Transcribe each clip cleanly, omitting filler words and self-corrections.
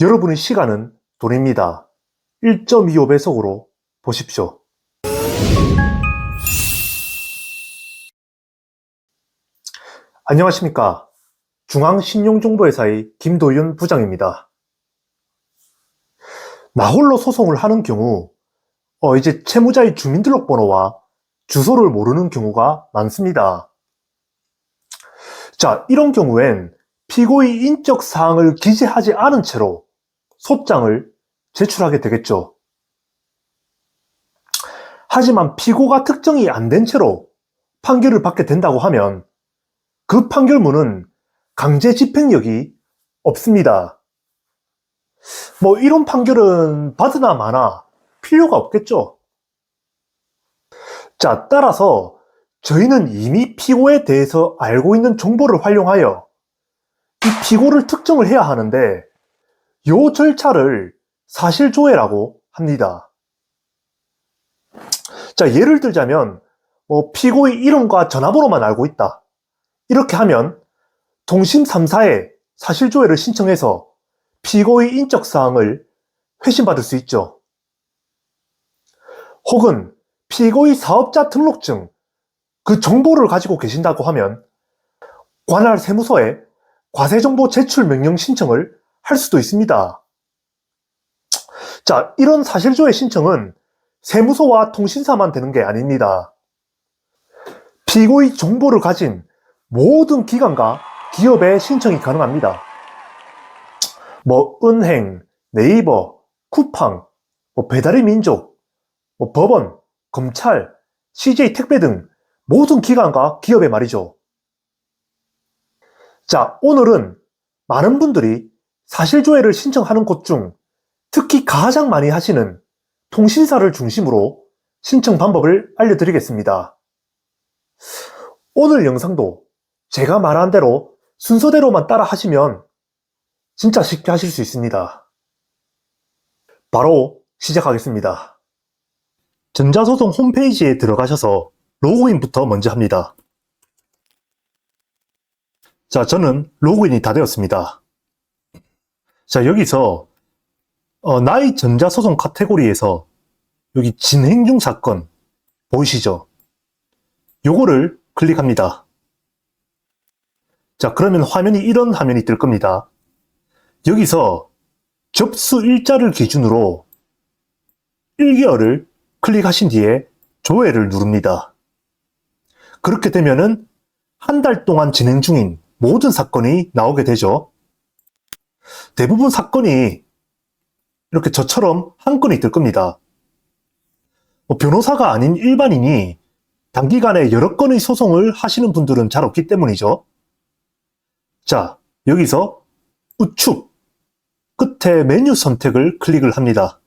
여러분의 시간은 돈입니다. 1.25배속으로 보십시오. 안녕하십니까. 중앙신용정보회사의 김도윤 부장입니다. 나홀로 소송을 하는 경우 이제 채무자의 주민등록번호와 주소를 모르는 경우가 많습니다. 자, 이런 경우엔 피고의 인적 사항을 기재하지 않은 채로 소장을 제출하게 되겠죠. 하지만 피고가 특정이 안 된 채로 판결을 받게 된다고 하면 그 판결문은 강제 집행력이 없습니다. 이런 판결은 받으나 마나 필요가 없겠죠. 자, 따라서 저희는 이미 피고에 대해서 알고 있는 정보를 활용하여 이 피고를 특정을 해야 하는데 이 절차를 사실조회라고 합니다. 자, 예를 들자면 피고의 이름과 전화번호만 알고 있다. 이렇게 하면 동심 3사에 사실조회를 신청해서 피고의 인적사항을 회신받을 수 있죠. 혹은 피고의 사업자 등록증, 그 정보를 가지고 계신다고 하면 관할 세무서에 과세정보 제출 명령 신청을 할 수도 있습니다. 자, 이런 사실조회 신청은 세무서와 통신사만 되는 게 아닙니다. 피고의 정보를 가진 모든 기관과 기업에 신청이 가능합니다. 은행, 네이버, 쿠팡, 배달의 민족, 법원, 검찰, CJ 택배 등 모든 기관과 기업에 말이죠. 자, 오늘은 많은 분들이 사실조회를 신청하는 곳 중 특히 가장 많이 하시는 통신사를 중심으로 신청 방법을 알려드리겠습니다. 오늘 영상도 제가 말한 대로 순서대로만 따라 하시면 진짜 쉽게 하실 수 있습니다. 바로 시작하겠습니다. 전자소송 홈페이지에 들어가셔서 로그인부터 먼저 합니다. 자, 저는 로그인이 다 되었습니다. 자, 여기서 나의 전자소송 카테고리에서 여기 진행 중 사건 보이시죠? 요거를 클릭합니다. 자, 그러면 화면이 이런 화면이 뜰 겁니다. 여기서 접수 일자를 기준으로 1개월을 클릭하신 뒤에 조회를 누릅니다. 그렇게 되면은 한 달 동안 진행 중인 모든 사건이 나오게 되죠. 대부분 사건이 이렇게 저처럼 한 건이 뜰 겁니다. 변호사가 아닌 일반인이 단기간에 여러 건의 소송을 하시는 분들은 잘 없기 때문이죠. 자, 여기서 우측 끝에 메뉴 선택을 클릭을 합니다.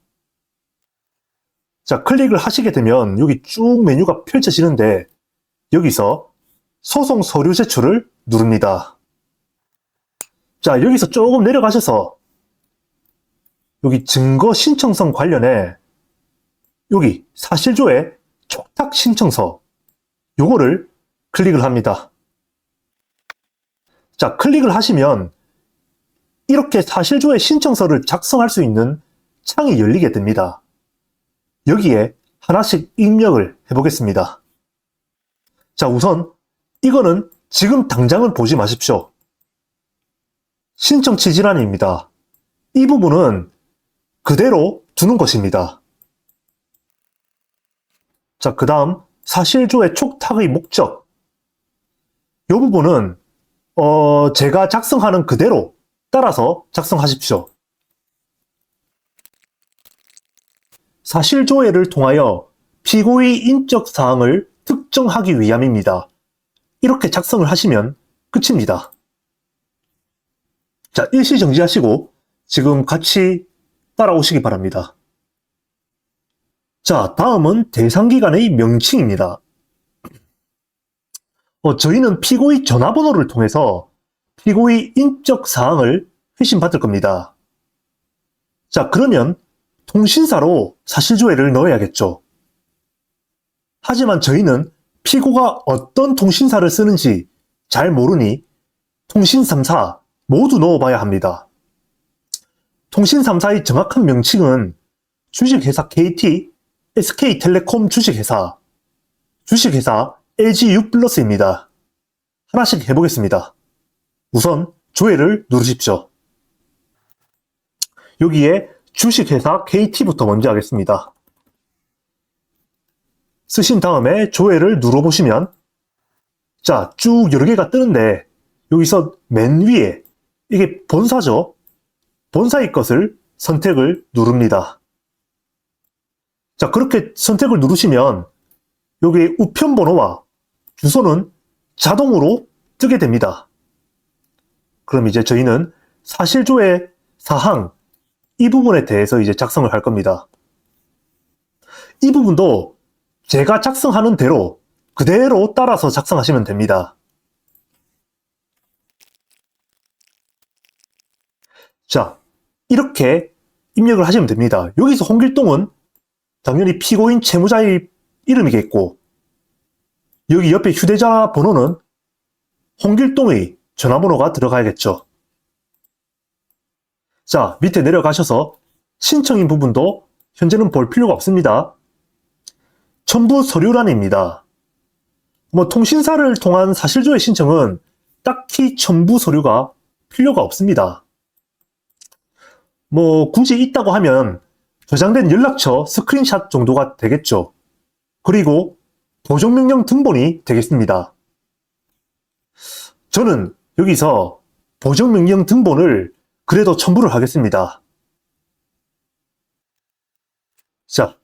자, 클릭을 하시게 되면 여기 쭉 메뉴가 펼쳐지는데 여기서 소송 서류 제출을 누릅니다. 자, 여기서 조금 내려가셔서 여기 증거 신청성 관련해 여기 사실조회 촉탁 신청서 요거를 클릭을 합니다. 자, 클릭을 하시면 이렇게 사실조회 신청서를 작성할 수 있는 창이 열리게 됩니다. 여기에 하나씩 입력을 해보겠습니다. 자, 우선 이거는 지금 당장은 보지 마십시오. 신청 취지란입니다. 이 부분은 그대로 두는 것입니다. 자, 그 다음 사실조회 촉탁의 목적. 이 부분은 제가 작성하는 그대로 따라서 작성하십시오. 사실조회를 통하여 피고의 인적 사항을 특정하기 위함입니다. 이렇게 작성을 하시면 끝입니다. 자, 일시 정지하시고 지금 같이 따라오시기 바랍니다. 자, 다음은 대상기관의 명칭입니다. 저희는 피고의 전화번호를 통해서 피고의 인적 사항을 회신받을 겁니다. 자, 그러면 통신사로 사실조회를 넣어야겠죠. 하지만 저희는 피고가 어떤 통신사를 쓰는지 잘 모르니 통신 3사 모두 넣어봐야 합니다. 통신 3사의 정확한 명칭은 주식회사 KT, SK텔레콤 주식회사, 주식회사 LGU+입니다. 하나씩 해보겠습니다. 우선 조회를 누르십시오. 여기에 주식회사 KT부터 먼저 하겠습니다. 쓰신 다음에 조회를 눌러보시면 자, 쭉 여러 개가 뜨는데 여기서 맨 위에 이게 본사죠. 본사의 것을 선택을 누릅니다. 자, 그렇게 선택을 누르시면 여기 우편 번호와 주소는 자동으로 뜨게 됩니다. 그럼 이제 저희는 사실조회 사항 이 부분에 대해서 이제 작성을 할 겁니다. 이 부분도 제가 작성하는 대로 그대로 따라서 작성하시면 됩니다. 자, 이렇게 입력을 하시면 됩니다. 여기서 홍길동은 당연히 피고인 채무자의 이름이겠고 여기 옆에 휴대전화 번호는 홍길동의 전화번호가 들어가야겠죠. 자, 밑에 내려가셔서 신청인 부분도 현재는 볼 필요가 없습니다. 첨부 서류란입니다. 통신사를 통한 사실조회 신청은 딱히 첨부 서류가 필요가 없습니다. 굳이 있다고 하면 저장된 연락처 스크린샷 정도가 되겠죠. 그리고 보정명령 등본이 되겠습니다. 저는 여기서 보정명령 등본을 그래도 첨부를 하겠습니다. 자,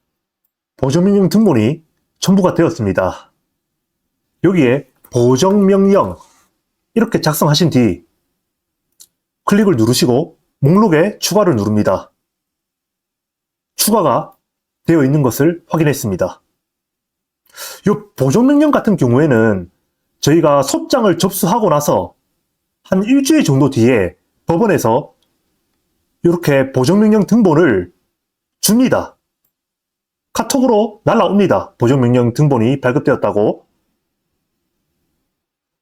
보정명령 등본이 첨부가 되었습니다. 여기에 보정명령 이렇게 작성하신 뒤 클릭을 누르시고 목록에 추가를 누릅니다. 추가가 되어 있는 것을 확인했습니다. 이 보정명령 같은 경우에는 저희가 소장을 접수하고 나서 한 일주일 정도 뒤에 법원에서 이렇게 보정명령 등본을 줍니다. 카톡으로 날라옵니다. 보정명령 등본이 발급되었다고.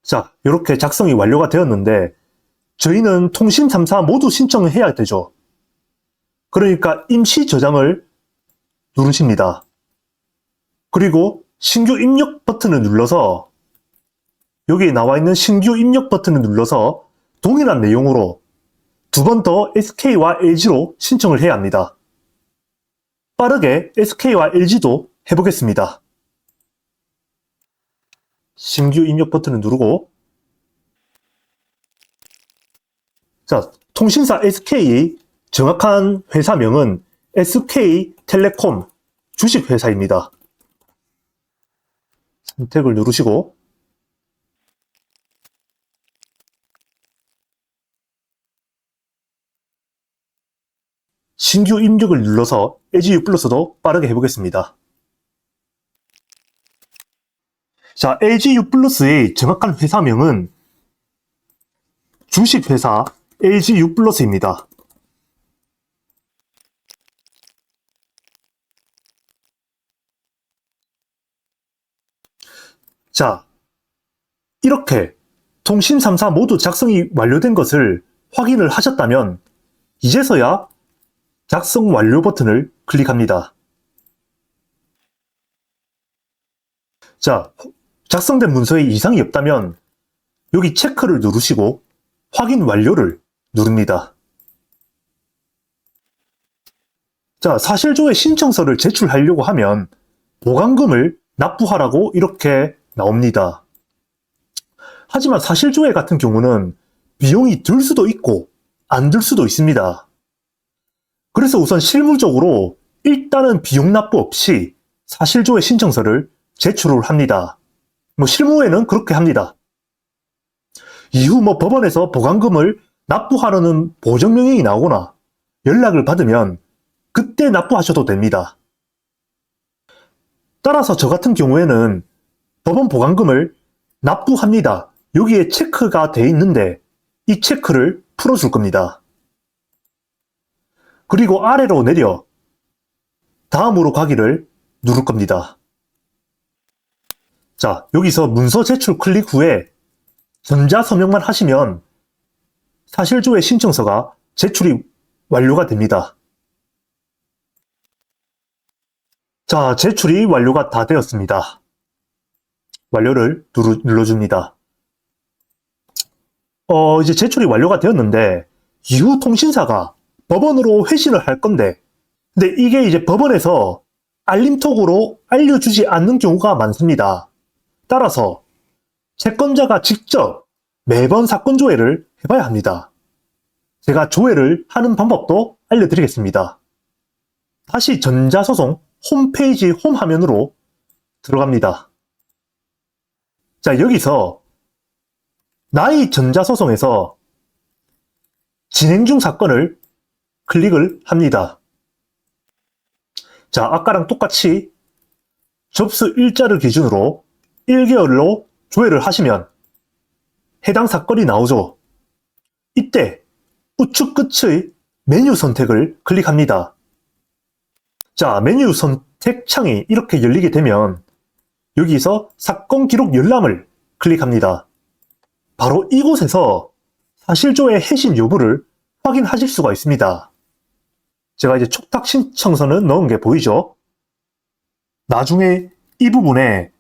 자, 이렇게 작성이 완료가 되었는데 저희는 통신 3사 모두 신청을 해야 되죠. 그러니까 임시 저장을 누르십니다. 그리고 신규 입력 버튼을 눌러서 여기에 나와 있는 신규 입력 버튼을 눌러서 동일한 내용으로 두 번 더 SK와 LG로 신청을 해야 합니다. 빠르게 SK와 LG도 해보겠습니다. 신규 입력 버튼을 누르고 자, 통신사 SK의 정확한 회사명은 SK텔레콤 주식회사입니다. 선택을 누르시고 신규 입력을 눌러서 LGU+도 빠르게 해보겠습니다. 자, LGU+의 정확한 회사명은 주식회사 LGU+입니다. 자, 이렇게 통신 3사 모두 작성이 완료된 것을 확인을 하셨다면 이제서야 작성 완료 버튼을 클릭합니다. 자, 작성된 문서에 이상이 없다면 여기 체크를 누르시고 확인 완료를 누릅니다. 자, 사실조회 신청서를 제출하려고 하면 보관금을 납부하라고 이렇게 나옵니다. 하지만 사실조회 같은 경우는 비용이 들 수도 있고 안 들 수도 있습니다. 그래서 우선 실무적으로 일단은 비용 납부 없이 사실조회 신청서를 제출을 합니다. 실무에는 그렇게 합니다. 이후 법원에서 보관금을 납부하라는 보정명령이 나오거나 연락을 받으면 그때 납부하셔도 됩니다. 따라서 저 같은 경우에는 법원 보관금을 납부합니다. 여기에 체크가 돼 있는데 이 체크를 풀어줄 겁니다. 그리고 아래로 내려 다음으로 가기를 누를 겁니다. 자, 여기서 문서 제출 클릭 후에 전자서명만 하시면 사실조회 신청서가 제출이 완료가 됩니다. 자, 제출이 완료가 다 되었습니다. 완료를 눌러줍니다. 이제 제출이 완료가 되었는데 이후 통신사가 법원으로 회신을 할 건데, 근데 이게 이제 법원에서 알림톡으로 알려주지 않는 경우가 많습니다. 따라서 채권자가 직접 매번 사건 조회를 해봐야 합니다. 제가 조회를 하는 방법도 알려드리겠습니다. 다시 전자소송 홈페이지 홈 화면으로 들어갑니다. 자, 여기서 나의 전자소송에서 진행 중 사건을 클릭을 합니다. 자, 아까랑 똑같이 접수 일자를 기준으로 1개월로 조회를 하시면 해당 사건이 나오죠. 이때 우측 끝의 메뉴 선택을 클릭합니다. 자, 메뉴 선택 창이 이렇게 열리게 되면 여기서 사건 기록 열람을 클릭합니다. 바로 이곳에서 사실조회 해신 여부를 확인하실 수가 있습니다. 제가 이제 촉탁 신청서는 넣은 게 보이죠? 나중에 이 부분에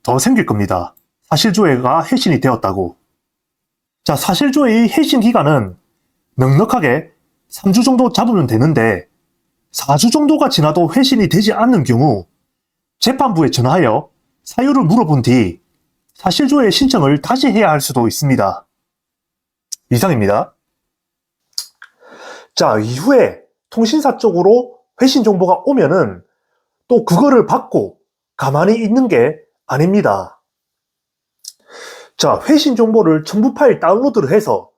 더 생길 겁니다. 사실조회가 해신이 되었다고. 자, 사실조회의 해신 기간은 넉넉하게 3주 정도 잡으면 되는데 4주 정도가 지나도 회신이 되지 않는 경우 재판부에 전화하여 사유를 물어본 뒤 사실조회 신청을 다시 해야 할 수도 있습니다. 이상입니다. 자, 이후에 통신사 쪽으로 회신 정보가 오면은 또 그거를 받고 가만히 있는 게 아닙니다. 자, 회신 정보를 첨부 파일 다운로드를 해서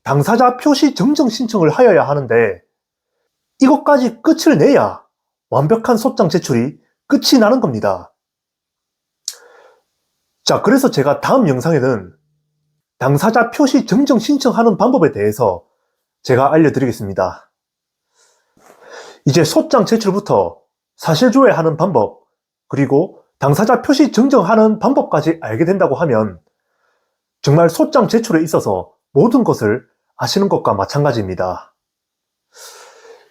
당사자 표시 정정 신청을 하여야 하는데 이것까지 끝을 내야 완벽한 소장 제출이 끝이 나는 겁니다. 자, 그래서 제가 다음 영상에는 당사자 표시 정정 신청하는 방법에 대해서 제가 알려드리겠습니다. 이제 소장 제출부터 사실조회하는 방법, 그리고 당사자 표시 정정하는 방법까지 알게 된다고 하면 정말 소장 제출에 있어서 모든 것을 아시는 것과 마찬가지입니다.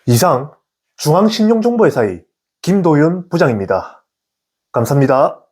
이상 중앙신용정보회사의 김도윤 부장입니다. 감사합니다.